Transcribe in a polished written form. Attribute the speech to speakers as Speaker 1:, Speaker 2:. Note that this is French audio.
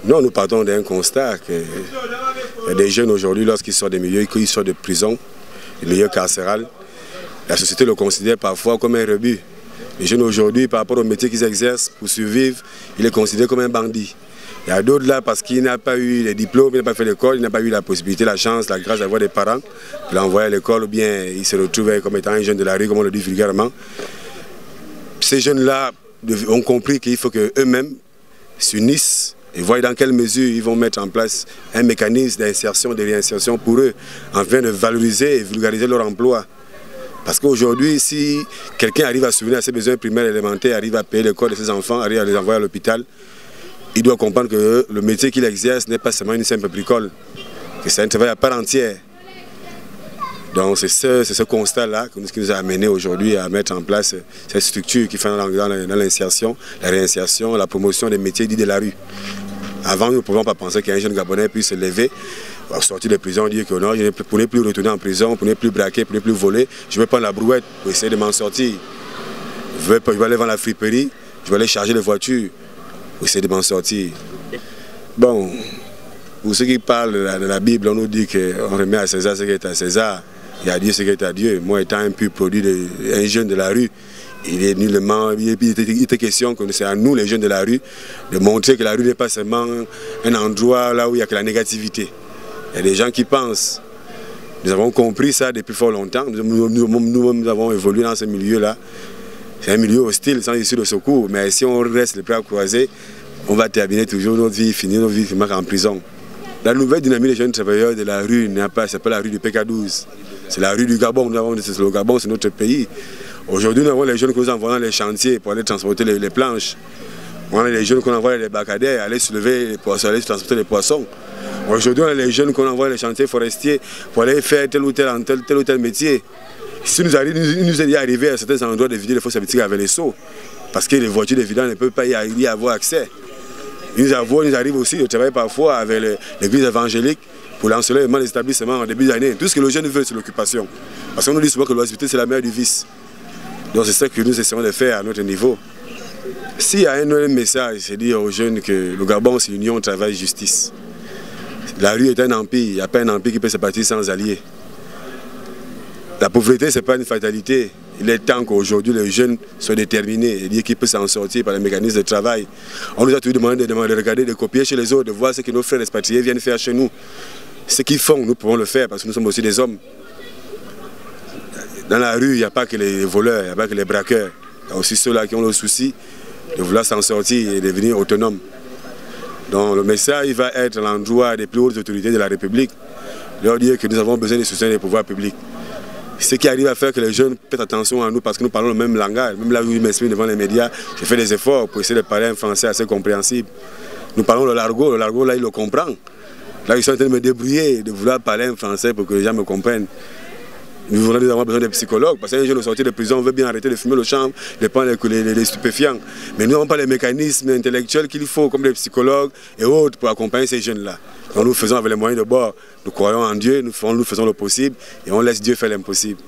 Speaker 1: Non, nous partons d'un constat que des jeunes aujourd'hui, lorsqu'ils sortent des milieux, qu'ils sortent de prison, des milieux carcérales, la société le considère parfois comme un rebut. Les jeunes aujourd'hui, par rapport au métier qu'ils exercent pour survivre, ils les considèrent comme un bandit. Il y a d'autres là, parce qu'il n'a pas eu les diplômes, il n'a pas fait l'école, il n'a pas eu la possibilité, la chance, la grâce d'avoir des parents qui l'ont envoyé à l'école, ou bien il se retrouve comme étant un jeune de la rue, comme on le dit vulgairement. Ces jeunes-là ont compris qu'il faut qu'eux-mêmes s'unissent et voient dans quelle mesure ils vont mettre en place un mécanisme d'insertion, de réinsertion pour eux, afin de valoriser et vulgariser leur emploi. Parce qu'aujourd'hui, si quelqu'un arrive à subvenir à ses besoins primaires et élémentaires, arrive à payer l'école de ses enfants, arrive à les envoyer à l'hôpital, il doit comprendre que le métier qu'il exerce n'est pas seulement une simple bricole, que c'est un travail à part entière. Donc c'est ce constat-là qui nous a amené aujourd'hui à mettre en place cette structure qui fait dans l'insertion, la réinsertion, la promotion des métiers dits de la rue. Avant, nous ne pouvions pas penser qu'un jeune Gabonais puisse se lever, sortir de prison, dire que non, pour ne plus retourner en prison, pour ne plus braquer, pour ne plus voler, je vais prendre la brouette pour essayer de m'en sortir. Je vais aller vendre la friperie, je vais aller charger les voitures pour essayer de m'en sortir. Bon, pour ceux qui parlent de la Bible, on nous dit qu'on remet à César ce qui est à César, et à Dieu ce qui est à Dieu. Moi, étant un pur produit d'un jeune de la rue, il était question que c'est à nous, les jeunes de la rue, de montrer que la rue n'est pas seulement un endroit là où il n'y a que la négativité. Il y a des gens qui pensent. Nous avons compris ça depuis fort longtemps. Nous avons évolué dans ce milieu-là. C'est un milieu hostile, sans issue de secours. Mais si on reste les bras croisés, on va terminer toujours notre vie, finir notre vie en prison. La nouvelle dynamique des jeunes travailleurs de la rue, c'est pas la rue du PK12. C'est la rue du Gabon. Le Gabon, c'est notre pays. Aujourd'hui, nous avons les jeunes que nous envoyons dans les chantiers pour aller transporter les planches. On a les jeunes qu'on envoie dans les bacadères, aller soulever les poissons, aller transporter les poissons. Aujourd'hui, on a les jeunes qu'on envoie dans les chantiers forestiers pour aller faire tel ou tel métier. Si il nous est arrivé à certains endroits de vider les fosses habituelles avec les seaux, parce que les voitures de vidange ne peuvent pas y avoir accès. Il nous arrive aussi de travailler parfois avec l'église évangélique pour l'ensoleillement des établissements en début d'année. Tout ce que le jeune veut, c'est l'occupation. Parce qu'on nous dit souvent que l'hospitalité, c'est la mère du vice. Donc c'est ça que nous essayons de faire à notre niveau. S'il y a un autre message, c'est dire aux jeunes que le Gabon, c'est l'union travail-justice. La rue est un empire, il n'y a pas un empire qui peut se bâtir sans alliés. La pauvreté, ce n'est pas une fatalité. Il est temps qu'aujourd'hui les jeunes soient déterminés et dire qu'ils peuvent s'en sortir par les mécanismes de travail. On nous a toujours demandé de regarder, de copier chez les autres, de voir ce que nos frères expatriés viennent faire chez nous. Ce qu'ils font, nous pouvons le faire parce que nous sommes aussi des hommes. Dans la rue, il n'y a pas que les voleurs, il n'y a pas que les braqueurs. Il y a aussi ceux-là qui ont le souci de vouloir s'en sortir et devenir autonomes. Donc le message va être à l'endroit des plus hautes autorités de la République, leur dire que nous avons besoin de soutien des pouvoirs publics. Ce qui arrive à faire que les jeunes prêtent attention à nous parce que nous parlons le même langage. Même là où je m'exprime devant les médias, j'ai fait des efforts pour essayer de parler un français assez compréhensible. Nous parlons le largot là il le comprend. Là ils sont en train de me débrouiller, de vouloir parler un français pour que les gens me comprennent. Nous avons besoin de psychologues, parce qu'un jeune au sortir de prison veut bien arrêter de fumer le chanvre, de prendre les stupéfiants. Mais nous n'avons pas les mécanismes intellectuels qu'il faut, comme les psychologues et autres, pour accompagner ces jeunes-là. Donc nous faisons avec les moyens de bord. Nous croyons en Dieu, nous faisons le possible et on laisse Dieu faire l'impossible.